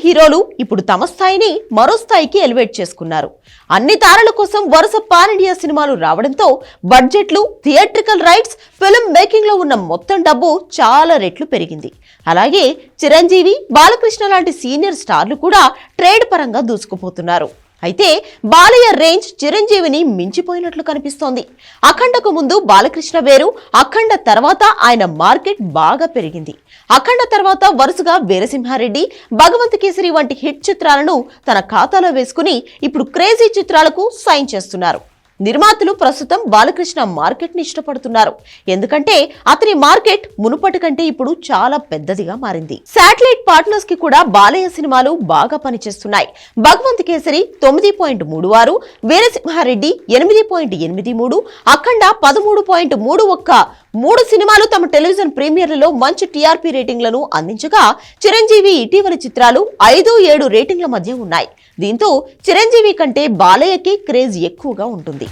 హీరోలు ఇప్పుడు తమ స్థాయిని మరో స్థాయికి ఎలివేట్ చేసుకున్నారు. అన్ని తారల కోసం వరుస పాన్ ఇండియా సినిమాలు రావడంతో బడ్జెట్లు, థియేట్రికల్ రైట్స్, ఫిల్మ్ మేకింగ్ లో ఉన్న మొత్తం డబ్బు చాలా రెట్లు పెరిగింది. అలాగే చిరంజీవి, బాలకృష్ణ లాంటి సీనియర్ స్టార్లు కూడా ట్రేడ్ పరంగా దూసుకుపోతున్నారు. అయితే బాలయ్య రేంజ్ చిరంజీవిని మించిపోయినట్లు కనిపిస్తోంది. అఖండకు ముందు బాలకృష్ణ వేరు, అఖండ తర్వాత ఆయన మార్కెట్ బాగా పెరిగింది. అఖండ తర్వాత వరుసగా వీరసింహారెడ్డి, భగవంత్ కేసరి వంటి హిట్ చిత్రాలను తన ఖాతాలో వేసుకుని ఇప్పుడు క్రేజీ చిత్రాలకు సైన్ చేస్తున్నారు. నిర్మాతలు ప్రస్తుతం బాలకృష్ణ మార్కెట్ ని ఇష్టపడుతున్నారు. ఎందుకంటే అతని మార్కెట్ మునుపటి కంటే ఇప్పుడు చాలా పెద్దదిగా మారింది. శాటిలైట్ పార్ట్నర్స్ కి కూడా బాలయ్య సినిమాలు బాగా పనిచేస్తున్నాయి. భగవంత్ కేసరి 9.36, వీరసింహారెడ్డి 8.83, అఖండ 13.31 మూడు సినిమాలు తమ టెలివిజన్ ప్రీమియర్లలో మంచి టీఆర్పీ రేటింగ్లను అందించగా, చిరంజీవి ఇటీవలి చిత్రాలు 5-7 రేటింగ్ల మధ్య ఉన్నాయి. దీంతో చిరంజీవి కంటే బాలయ్యకి క్రేజ్ ఎక్కువగా ఉంటుంది.